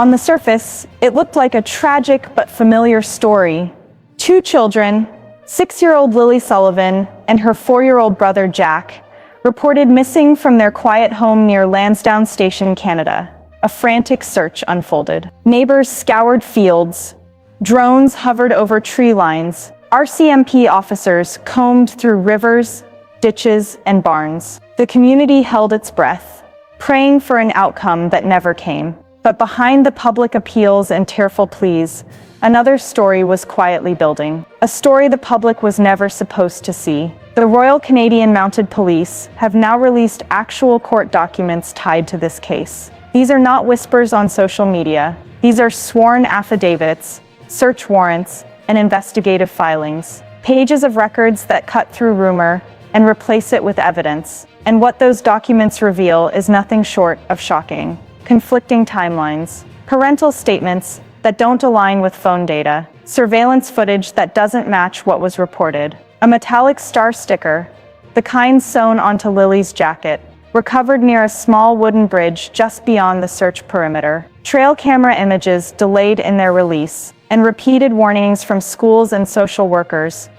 On the surface, it looked like a tragic but familiar story. Two children, 6-year-old Lily Sullivan and her 4-year-old brother Jack, reported missing from their quiet home near Lansdowne Station, Canada. A frantic search unfolded. Neighbors scoured fields. Drones hovered over tree lines. RCMP officers combed through rivers, ditches, and barns. The community held its breath, praying for an outcome that never came. But behind the public appeals and tearful pleas, another story was quietly building. A story the public was never supposed to see. The Royal Canadian Mounted Police have now released actual court documents tied to this case. These are not whispers on social media. These are sworn affidavits, search warrants, and investigative filings. Pages of records that cut through rumor and replace it with evidence. And what those documents reveal is nothing short of shocking. Conflicting timelines, parental statements that don't align with phone data, surveillance footage that doesn't match what was reported, a metallic star sticker, the kind sewn onto Lily's jacket, recovered near a small wooden bridge just beyond the search perimeter, trail camera images delayed in their release, and repeated warnings from schools and social workers,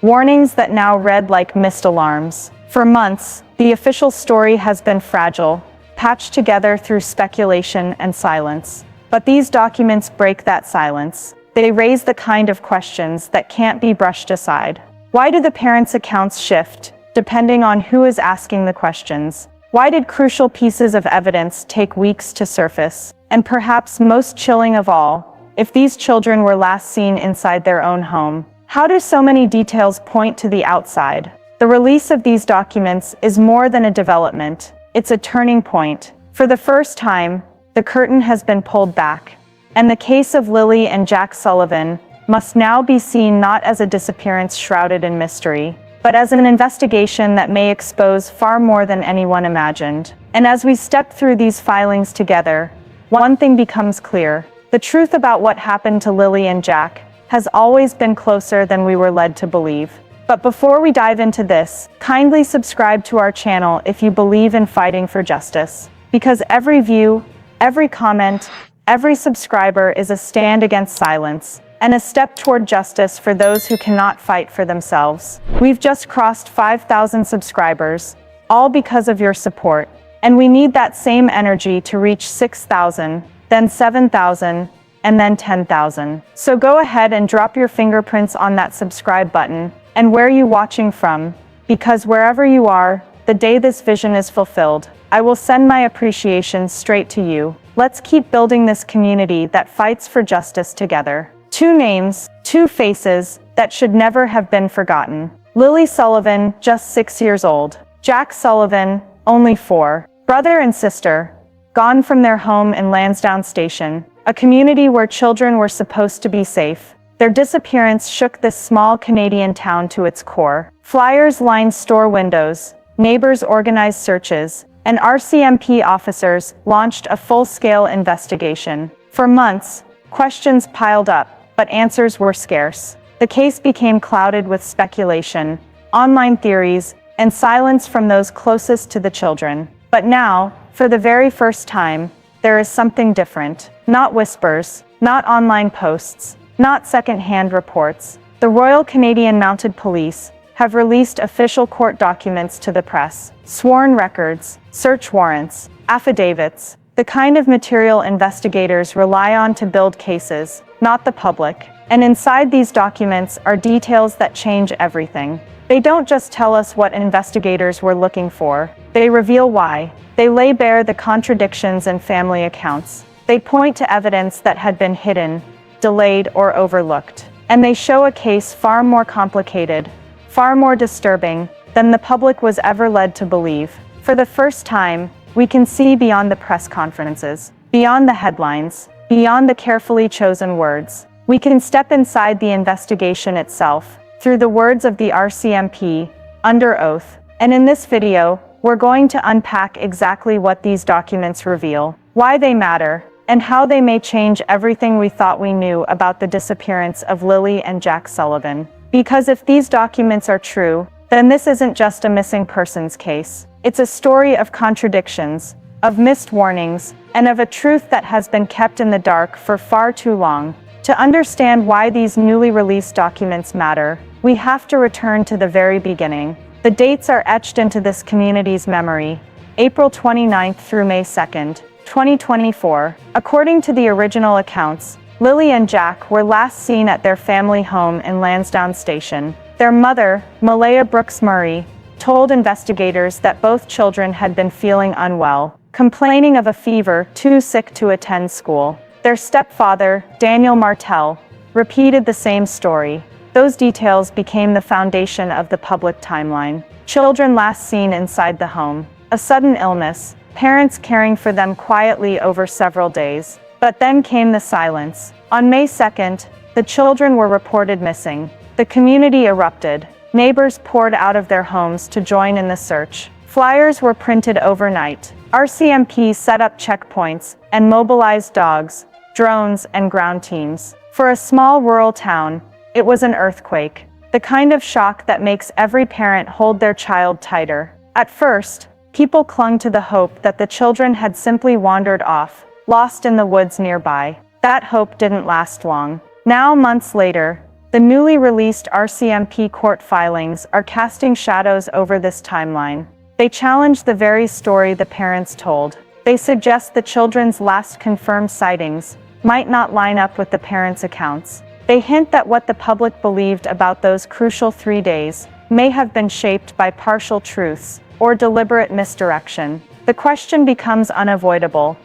warnings that now read like missed alarms. For months, the official story has been fragile, patched together through speculation and silence. But these documents break that silence. They raise the kind of questions that can't be brushed aside. Why do the parents' accounts shift, depending on who is asking the questions? Why did crucial pieces of evidence take weeks to surface? And perhaps most chilling of all, if these children were last seen inside their own home, how do so many details point to the outside? The release of these documents is more than a development. It's a turning point. For the first time, the curtain has been pulled back, and the case of Lily and Jack Sullivan must now be seen not as a disappearance shrouded in mystery, but as an investigation that may expose far more than anyone imagined. And as we step through these filings together, one thing becomes clear. The truth about what happened to Lily and Jack has always been closer than we were led to believe. But before we dive into this, kindly subscribe to our channel if you believe in fighting for justice. Because every view, every comment, every subscriber is a stand against silence, and a step toward justice for those who cannot fight for themselves. We've just crossed 5,000 subscribers, all because of your support. And we need that same energy to reach 6,000, then 7,000, and then 10,000. So go ahead and drop your fingerprints on that subscribe button. And where are you watching from? Because wherever you are, the day this vision is fulfilled, I will send my appreciation straight to you. Let's keep building this community that fights for justice together. Two names, two faces that should never have been forgotten. Lily Sullivan, just 6 years old. Jack Sullivan, only 4. Brother and sister, gone from their home in Lansdowne Station, a community where children were supposed to be safe. Their disappearance shook this small Canadian town to its core. Flyers lined store windows, neighbors organized searches, and RCMP officers launched a full-scale investigation. For months, questions piled up, but answers were scarce. The case became clouded with speculation, online theories, and silence from those closest to the children. But now, for the very first time, there is something different. Not whispers, not online posts, not second-hand reports. The Royal Canadian Mounted Police have released official court documents to the press, sworn records, search warrants, affidavits, the kind of material investigators rely on to build cases, not the public. And inside these documents are details that change everything. They don't just tell us what investigators were looking for, they reveal why. They lay bare the contradictions in family accounts. They point to evidence that had been hidden, delayed, or overlooked. And they show a case far more complicated, far more disturbing than the public was ever led to believe. For the first time, we can see beyond the press conferences, beyond the headlines, beyond the carefully chosen words. We can step inside the investigation itself, through the words of the RCMP, under oath. And in this video, we're going to unpack exactly what these documents reveal, why they matter, and how they may change everything we thought we knew about the disappearance of Lily and Jack Sullivan. Because if these documents are true, then this isn't just a missing persons case. It's a story of contradictions, of missed warnings, and of a truth that has been kept in the dark for far too long. To understand why these newly released documents matter, we have to return to the very beginning. The dates are etched into this community's memory: April 29th through May 2nd, 2024. According to the original accounts, Lily and Jack were last seen at their family home in Lansdowne Station. Their mother, Malia Murray, told investigators that both children had been feeling unwell, complaining of a fever, too sick to attend school. Their stepfather, Daniel Martell, repeated the same story. Those details became the foundation of the public timeline. Children last seen inside the home. A sudden illness, parents caring for them quietly over several days. But then came the silence. On May 2nd, the children were reported missing. The community erupted. Neighbors poured out of their homes to join in the search. Flyers were printed overnight. RCMP set up checkpoints and mobilized dogs, drones, and ground teams. For a small rural town, it was an earthquake, the kind of shock that makes every parent hold their child tighter. At first, people clung to the hope that the children had simply wandered off, lost in the woods nearby. That hope didn't last long. Now, months later, the newly released RCMP court filings are casting shadows over this timeline. They challenge the very story the parents told. They suggest the children's last confirmed sightings might not line up with the parents' accounts. They hint that what the public believed about those crucial 3 days may have been shaped by partial truths or deliberate misdirection. The question becomes unavoidable.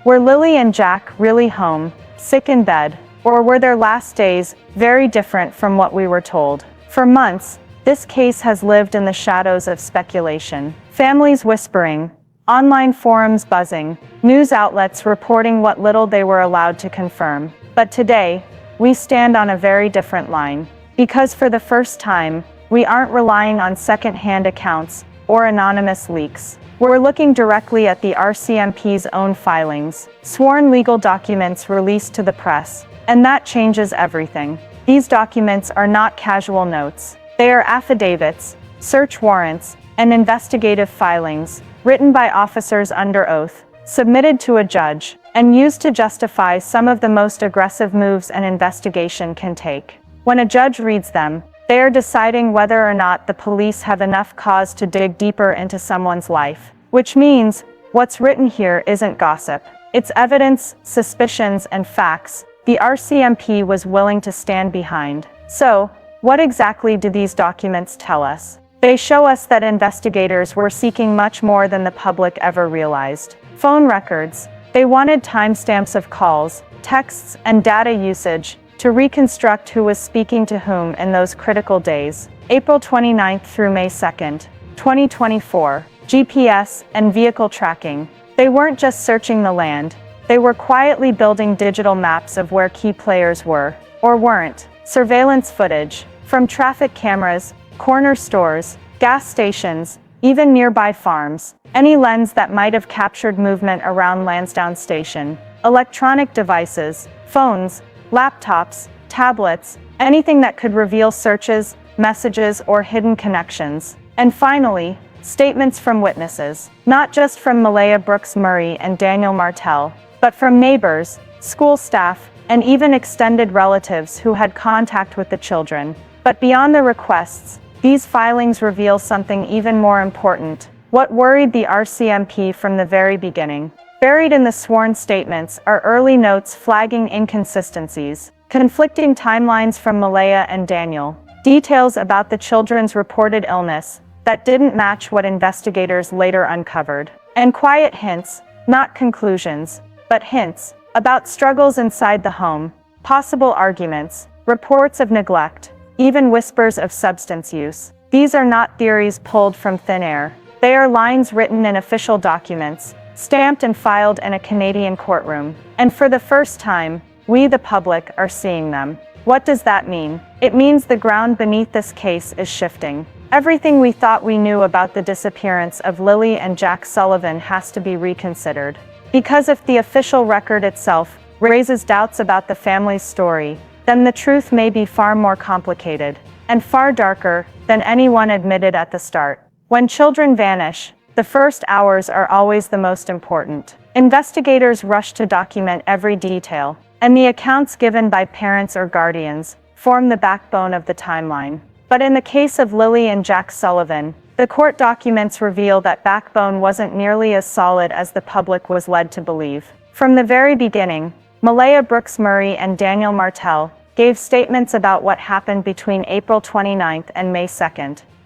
Were Lily and Jack really home, sick in bed, or were their last days very different from what we were told? For months, this case has lived in the shadows of speculation. Families whispering, online forums buzzing, news outlets reporting what little they were allowed to confirm. But today, we stand on a very different line. Because for the first time, we aren't relying on second-hand accounts or anonymous leaks. We're looking directly at the RCMP's own filings, sworn legal documents released to the press, and that changes everything. These documents are not casual notes. They are affidavits, search warrants, and investigative filings, written by officers under oath, submitted to a judge, and used to justify some of the most aggressive moves an investigation can take. When a judge reads them, they are deciding whether or not the police have enough cause to dig deeper into someone's life. Which means, what's written here isn't gossip. It's evidence, suspicions, and facts the RCMP was willing to stand behind. So, what exactly do these documents tell us? They show us that investigators were seeking much more than the public ever realized. Phone records. They wanted timestamps of calls, texts, and data usage to reconstruct who was speaking to whom in those critical days. April 29th through May 2nd, 2024. GPS and vehicle tracking. They weren't just searching the land. They were quietly building digital maps of where key players were, or weren't. Surveillance footage, from traffic cameras, corner stores, gas stations, even nearby farms. Any lens that might have captured movement around Lansdowne Station. Electronic devices, phones, laptops, tablets, anything that could reveal searches, messages, or hidden connections. And finally, statements from witnesses. Not just from Malia Murray and Daniel Martell, but from neighbors, school staff, and even extended relatives who had contact with the children. But beyond the requests, these filings reveal something even more important. What worried the RCMP from the very beginning. Buried in the sworn statements are early notes flagging inconsistencies, conflicting timelines from Malia and Daniel, details about the children's reported illness that didn't match what investigators later uncovered, and quiet hints, not conclusions, but hints, about struggles inside the home, possible arguments, reports of neglect, even whispers of substance use. These are not theories pulled from thin air. They are lines written in official documents, stamped and filed in a Canadian courtroom. And for the first time, we the public are seeing them. What does that mean? It means the ground beneath this case is shifting. Everything we thought we knew about the disappearance of Lily and Jack Sullivan has to be reconsidered. Because if the official record itself raises doubts about the family's story, then the truth may be far more complicated and far darker than anyone admitted at the start. When children vanish, The first hours are always the most important. Investigators rush to document every detail, and the accounts given by parents or guardians form the backbone of the timeline. But in the case of Lily and Jack Sullivan, the court documents reveal that backbone wasn't nearly as solid as the public was led to believe. From the very beginning, Malia Brooks Murray and Daniel Martel gave statements about what happened between April 29 and May 2,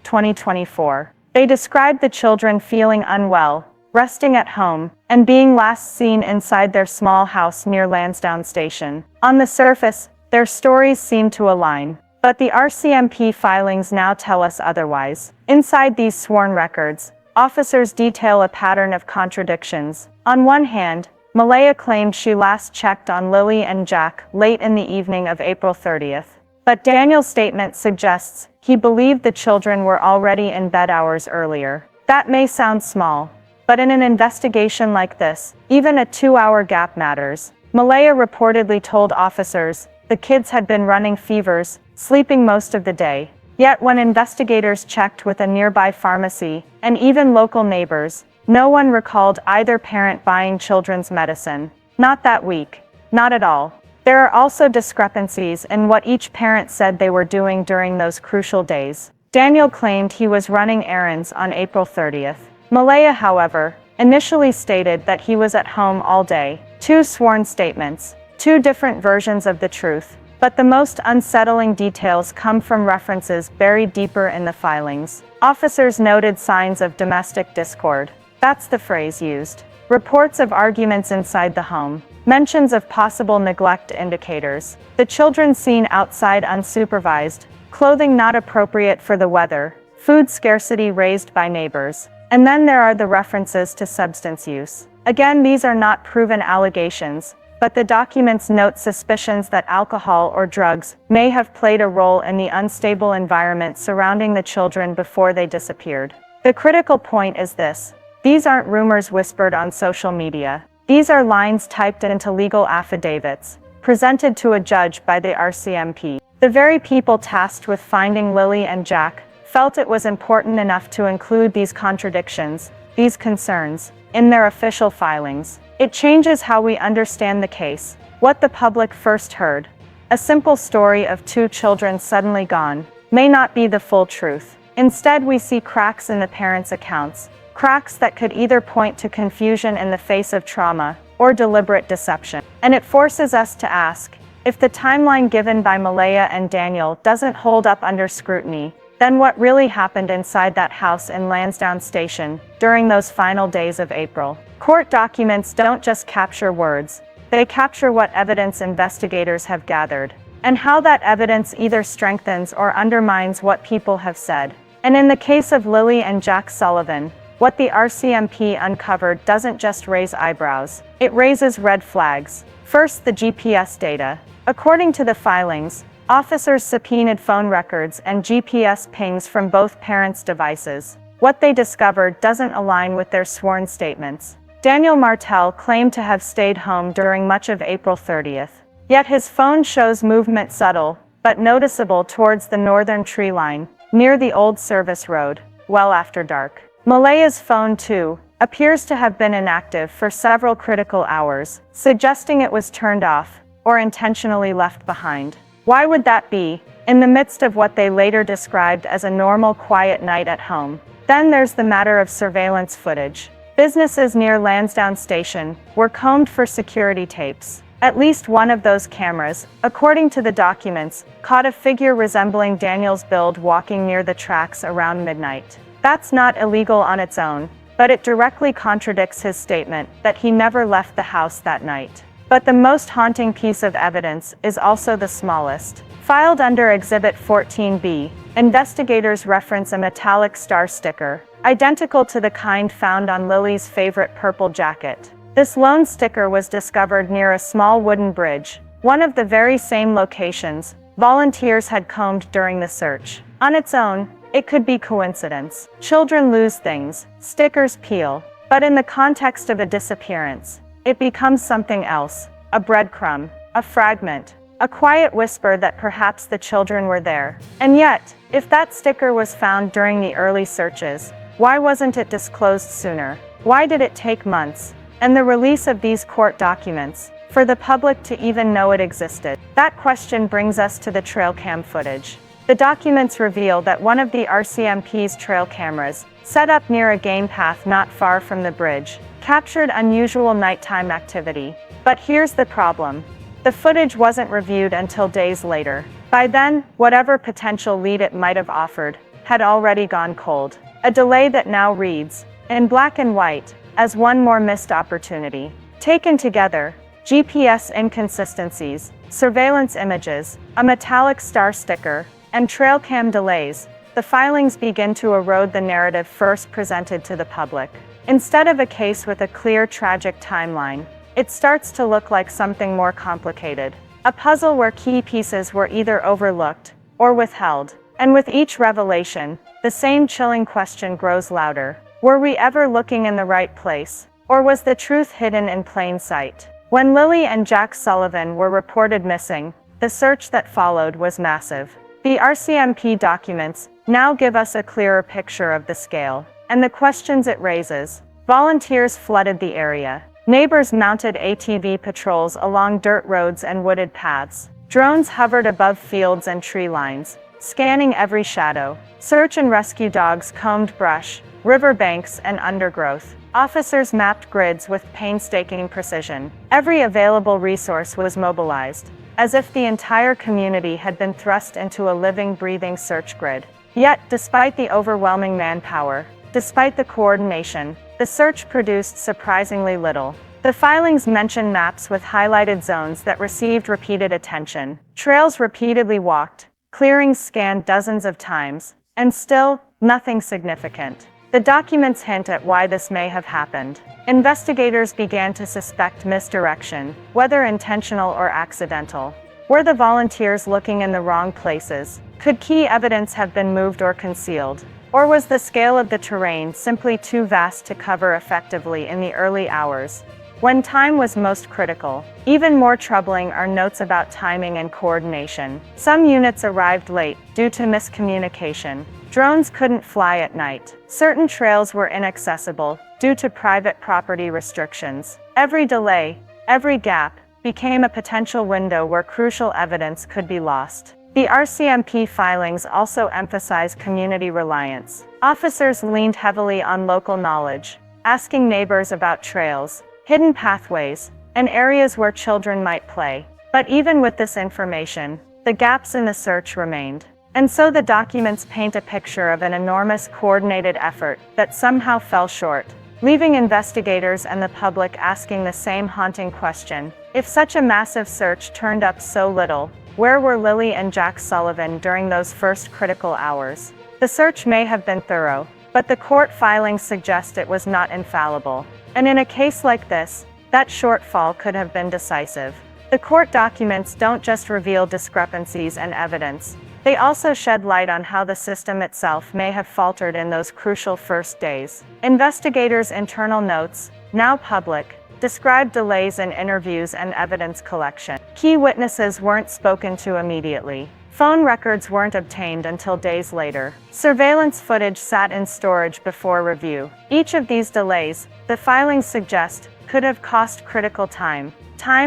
2024. They described the children feeling unwell, resting at home, and being last seen inside their small house near Lansdowne Station. On the surface, their stories seem to align, but the RCMP filings now tell us otherwise. Inside these sworn records, officers detail a pattern of contradictions. On one hand, Malia claimed she last checked on Lily and Jack late in the evening of April 30th. But Daniel's statement suggests he believed the children were already in bed hours earlier. That may sound small, but in an investigation like this, even a 2-hour gap matters. Malia reportedly told officers the kids had been running fevers, sleeping most of the day. Yet when investigators checked with a nearby pharmacy, and even local neighbors, no one recalled either parent buying children's medicine. Not that week. Not at all. There are also discrepancies in what each parent said they were doing during those crucial days. Daniel claimed he was running errands on April 30th. Malia, however, initially stated that he was at home all day. Two sworn statements, two different versions of the truth. But the most unsettling details come from references buried deeper in the filings. Officers noted signs of domestic discord. That's the phrase used. Reports of arguments inside the home. Mentions of possible neglect indicators. The children seen outside unsupervised. Clothing not appropriate for the weather. Food scarcity raised by neighbors. And then there are the references to substance use. Again, these are not proven allegations, but the documents note suspicions that alcohol or drugs may have played a role in the unstable environment surrounding the children before they disappeared. The critical point is this. These aren't rumors whispered on social media. These are lines typed into legal affidavits, presented to a judge by the RCMP. The very people tasked with finding Lily and Jack felt it was important enough to include these contradictions, these concerns, in their official filings. It changes how we understand the case, what the public first heard. A simple story of two children suddenly gone may not be the full truth. Instead, we see cracks in the parents' accounts, cracks that could either point to confusion in the face of trauma or deliberate deception. And it forces us to ask, if the timeline given by Malia and Daniel doesn't hold up under scrutiny, then what really happened inside that house in Lansdowne Station during those final days of April? Court documents don't just capture words, they capture what evidence investigators have gathered, and how that evidence either strengthens or undermines what people have said. And in the case of Lily and Jack Sullivan, what the RCMP uncovered doesn't just raise eyebrows, it raises red flags. First, the GPS data. According to the filings, officers subpoenaed phone records and GPS pings from both parents' devices. What they discovered doesn't align with their sworn statements. Daniel Martel claimed to have stayed home during much of April 30th. Yet his phone shows movement subtle, but noticeable towards the northern tree line, near the old service road, well after dark. Malia's phone, too, appears to have been inactive for several critical hours, suggesting it was turned off, or intentionally left behind. Why would that be, in the midst of what they later described as a normal quiet night at home? Then there's the matter of surveillance footage. Businesses near Lansdowne Station were combed for security tapes. At least one of those cameras, according to the documents, caught a figure resembling Daniel's build walking near the tracks around midnight. That's not illegal on its own, but it directly contradicts his statement that he never left the house that night. But the most haunting piece of evidence is also the smallest. Filed under Exhibit 14B, investigators reference a metallic star sticker, identical to the kind found on Lily's favorite purple jacket. This lone sticker was discovered near a small wooden bridge, one of the very same locations volunteers had combed during the search. On its own, it could be coincidence. Children lose things, stickers peel. But in the context of a disappearance, it becomes something else. A breadcrumb, a fragment, a quiet whisper that perhaps the children were there. And yet, if that sticker was found during the early searches, Why wasn't it disclosed sooner? Why did it take months, and the release of these court documents, for the public to even know it existed? That question brings us to the trail cam footage. The documents reveal that one of the RCMP's trail cameras, set up near a game path not far from the bridge, captured unusual nighttime activity. But here's the problem. The footage wasn't reviewed until days later. By then, whatever potential lead it might have offered had already gone cold. A delay that now reads, in black and white, as one more missed opportunity. Taken together, GPS inconsistencies, surveillance images, a metallic star sticker, and trail cam delays, the filings begin to erode the narrative first presented to the public. Instead of a case with a clear tragic timeline, it starts to look like something more complicated. A puzzle where key pieces were either overlooked or withheld. And with each revelation, the same chilling question grows louder. Were we ever looking in the right place? Or was the truth hidden in plain sight? When Lily and Jack Sullivan were reported missing, the search that followed was massive. The RCMP documents now give us a clearer picture of the scale and the questions it raises. Volunteers flooded the area. Neighbors mounted ATV patrols along dirt roads and wooded paths. Drones hovered above fields and tree lines, scanning every shadow. Search and rescue dogs combed brush, riverbanks, and undergrowth. Officers mapped grids with painstaking precision. Every available resource was mobilized, as if the entire community had been thrust into a living, breathing search grid. Yet, despite the overwhelming manpower, despite the coordination, the search produced surprisingly little. The filings mention maps with highlighted zones that received repeated attention, trails repeatedly walked, clearings scanned dozens of times, and still, nothing significant. The documents hint at why this may have happened. Investigators began to suspect misdirection, whether intentional or accidental. Were the volunteers looking in the wrong places? Could key evidence have been moved or concealed? Or was the scale of the terrain simply too vast to cover effectively in the early hours, when time was most critical? Even more troubling are notes about timing and coordination. Some units arrived late due to miscommunication. Drones couldn't fly at night. Certain trails were inaccessible due to private property restrictions. Every delay, every gap, became a potential window where crucial evidence could be lost. The RCMP filings also emphasize community reliance. Officers leaned heavily on local knowledge, asking neighbors about trails, hidden pathways, and areas where children might play. But even with this information, the gaps in the search remained. And so the documents paint a picture of an enormous coordinated effort that somehow fell short, leaving investigators and the public asking the same haunting question. If such a massive search turned up so little, where were Lily and Jack Sullivan during those first critical hours? The search may have been thorough, but the court filings suggest it was not infallible. And in a case like this, that shortfall could have been decisive. The court documents don't just reveal discrepancies and evidence, they also shed light on how the system itself may have faltered in those crucial first days. Investigators' internal notes, now public, describe delays in interviews and evidence collection. Key witnesses weren't spoken to immediately. Phone records weren't obtained until days later. Surveillance footage sat in storage before review. Each of these delays, the filings suggest, could have cost critical time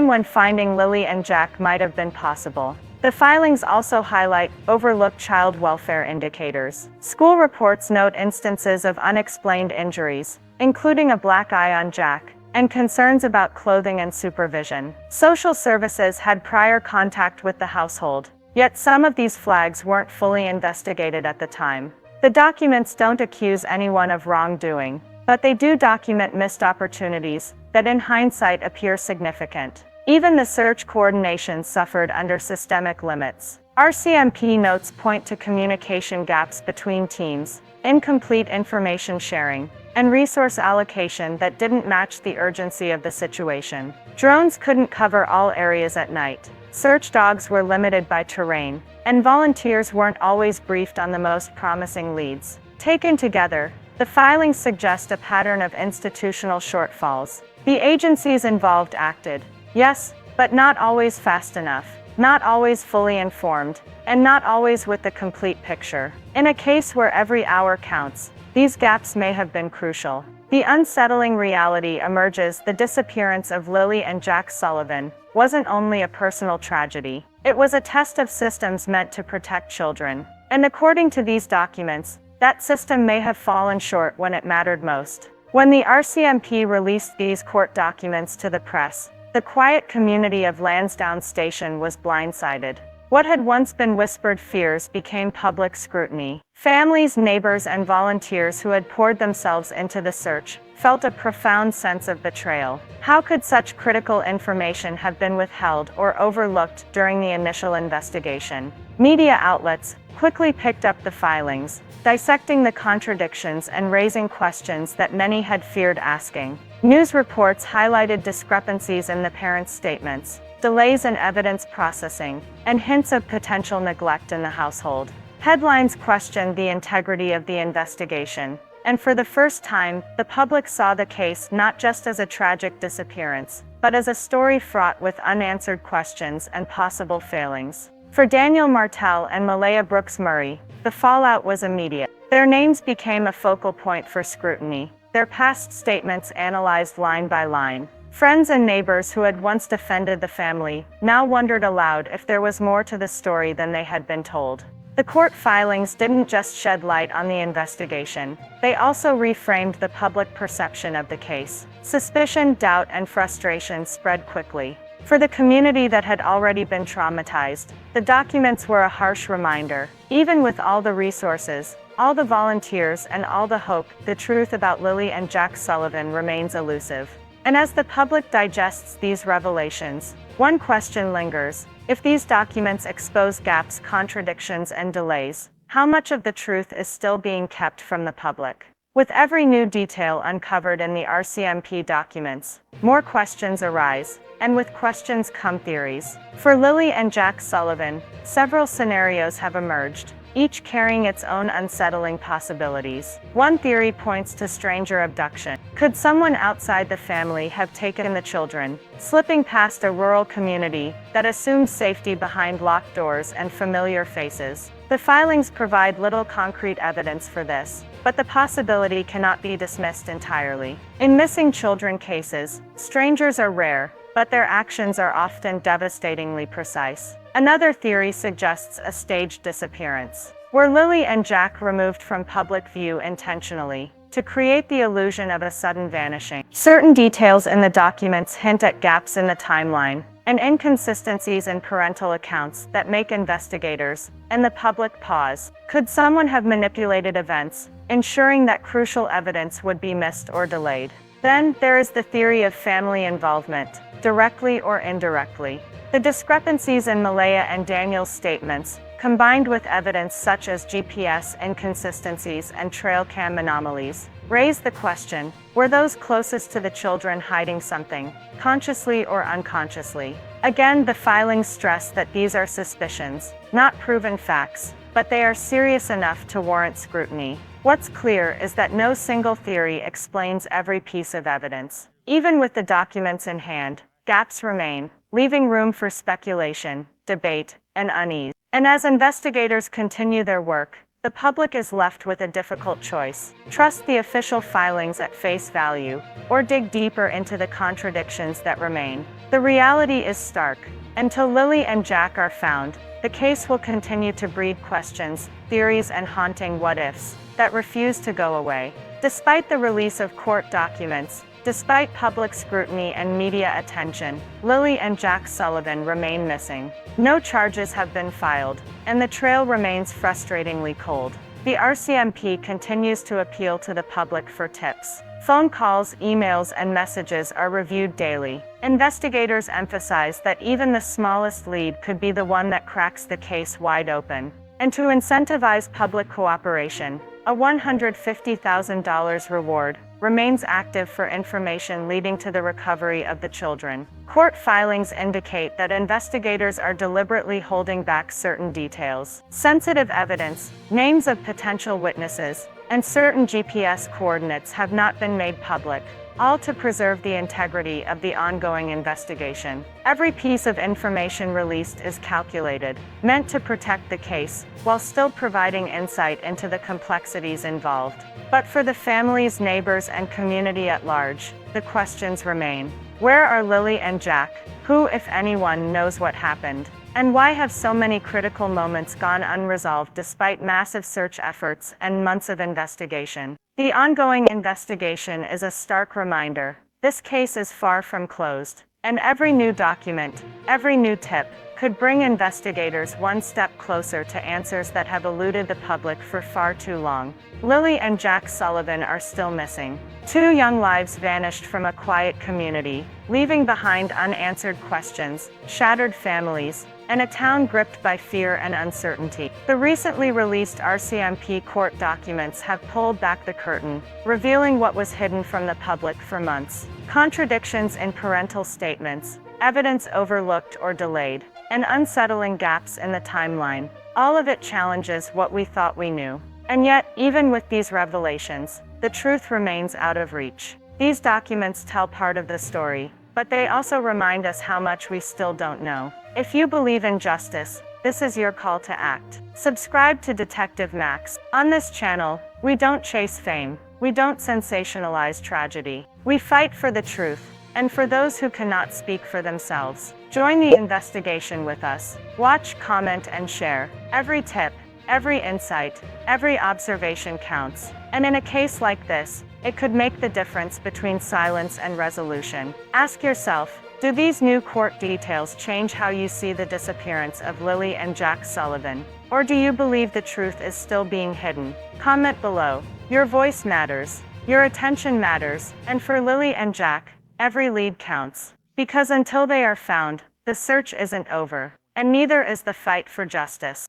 when finding Lily and Jack might have been possible. The filings also highlight overlooked child welfare indicators. School reports note instances of unexplained injuries, including a black eye on Jack, and concerns about clothing and supervision. Social services had prior contact with the household, yet some of these flags weren't fully investigated at the time. The documents don't accuse anyone of wrongdoing, but they do document missed opportunities that in hindsight appear significant. Even the search coordination suffered under systemic limits. RCMP notes point to communication gaps between teams, incomplete information sharing, and resource allocation that didn't match the urgency of the situation. Drones couldn't cover all areas at night. Search dogs were limited by terrain, and volunteers weren't always briefed on the most promising leads. Taken together, the filings suggest a pattern of institutional shortfalls. The agencies involved acted, yes, but not always fast enough, not always fully informed, and not always with the complete picture. In a case where every hour counts, these gaps may have been crucial. The unsettling reality emerges: the disappearance of Lily and Jack Sullivan wasn't only a personal tragedy, it was a test of systems meant to protect children. And according to these documents, that system may have fallen short when it mattered most. When the RCMP released these court documents to the press, the quiet community of Lansdowne Station was blindsided. What had once been whispered fears became public scrutiny. Families, neighbors, and volunteers who had poured themselves into the search felt a profound sense of betrayal. How could such critical information have been withheld or overlooked during the initial investigation? Media outlets quickly picked up the filings, dissecting the contradictions and raising questions that many had feared asking. News reports highlighted discrepancies in the parents' statements, delays in evidence processing, and hints of potential neglect in the household. Headlines questioned the integrity of the investigation, and for the first time, the public saw the case not just as a tragic disappearance, but as a story fraught with unanswered questions and possible failings. For Daniel Martel and Malia Brooks-Murray, the fallout was immediate. Their names became a focal point for scrutiny, their past statements analyzed line by line. Friends and neighbors who had once defended the family now wondered aloud if there was more to the story than they had been told. The court filings didn't just shed light on the investigation, they also reframed the public perception of the case. Suspicion, doubt, and frustration spread quickly. For the community that had already been traumatized, the documents were a harsh reminder. Even with all the resources, all the volunteers, and all the hope, the truth about Lily and Jack Sullivan remains elusive. And as the public digests these revelations, one question lingers: if these documents expose gaps, contradictions, and delays, how much of the truth is still being kept from the public? With every new detail uncovered in the RCMP documents, more questions arise, and with questions come theories. For Lily and Jack Sullivan, several scenarios have emerged, each carrying its own unsettling possibilities. One theory points to stranger abduction. Could someone outside the family have taken the children, slipping past a rural community that assumed safety behind locked doors and familiar faces? The filings provide little concrete evidence for this, but the possibility cannot be dismissed entirely. In missing children cases, strangers are rare, but their actions are often devastatingly precise. Another theory suggests a staged disappearance. Were Lily and Jack removed from public view intentionally, to create the illusion of a sudden vanishing? Certain details in the documents hint at gaps in the timeline, and inconsistencies in parental accounts that make investigators and the public pause. Could someone have manipulated events, ensuring that crucial evidence would be missed or delayed? Then, there is the theory of family involvement, directly or indirectly. The discrepancies in Malia and Daniel's statements, combined with evidence such as GPS inconsistencies and trail cam anomalies, raise the question: were those closest to the children hiding something, consciously or unconsciously? Again, the filings stress that these are suspicions, not proven facts, but they are serious enough to warrant scrutiny. What's clear is that no single theory explains every piece of evidence. Even with the documents in hand, gaps remain, leaving room for speculation, debate, and unease. And as investigators continue their work, the public is left with a difficult choice: trust the official filings at face value, or dig deeper into the contradictions that remain. The reality is stark. Until Lily and Jack are found, the case will continue to breed questions, theories, and haunting what-ifs that refuse to go away. Despite the release of court documents, despite public scrutiny and media attention, Lily and Jack Sullivan remain missing. No charges have been filed, and the trail remains frustratingly cold. The RCMP continues to appeal to the public for tips. Phone calls, emails, and messages are reviewed daily. Investigators emphasize that even the smallest lead could be the one that cracks the case wide open. And to incentivize public cooperation, a $150,000 reward remains active for information leading to the recovery of the children. Court filings indicate that investigators are deliberately holding back certain details. Sensitive evidence, names of potential witnesses, and certain GPS coordinates have not been made public, all to preserve the integrity of the ongoing investigation. Every piece of information released is calculated, meant to protect the case, while still providing insight into the complexities involved. But for the families, neighbors, and community at large, the questions remain. Where are Lily and Jack? Who, if anyone, knows what happened? And why have so many critical moments gone unresolved despite massive search efforts and months of investigation? The ongoing investigation is a stark reminder. This case is far from closed, and every new document, every new tip, could bring investigators one step closer to answers that have eluded the public for far too long. Lily and Jack Sullivan are still missing. 2 young lives vanished from a quiet community, leaving behind unanswered questions, shattered families, and a town gripped by fear and uncertainty. The recently released RCMP court documents have pulled back the curtain, revealing what was hidden from the public for months. Contradictions in parental statements, evidence overlooked or delayed, and unsettling gaps in the timeline. All of it challenges what we thought we knew. And yet, even with these revelations, the truth remains out of reach. These documents tell part of the story, but they also remind us how much we still don't know. If you believe in justice, this is your call to act. Subscribe to Detective Max. On this channel, we don't chase fame. We don't sensationalize tragedy. We fight for the truth, and for those who cannot speak for themselves. Join the investigation with us. Watch, comment, and share. Every tip, every insight, every observation counts. And in a case like this, it could make the difference between silence and resolution. Ask yourself, do these new court details change how you see the disappearance of Lily and Jack Sullivan? Or do you believe the truth is still being hidden? Comment below. Your voice matters. Your attention matters. And for Lily and Jack, every lead counts. Because until they are found, the search isn't over. And neither is the fight for justice.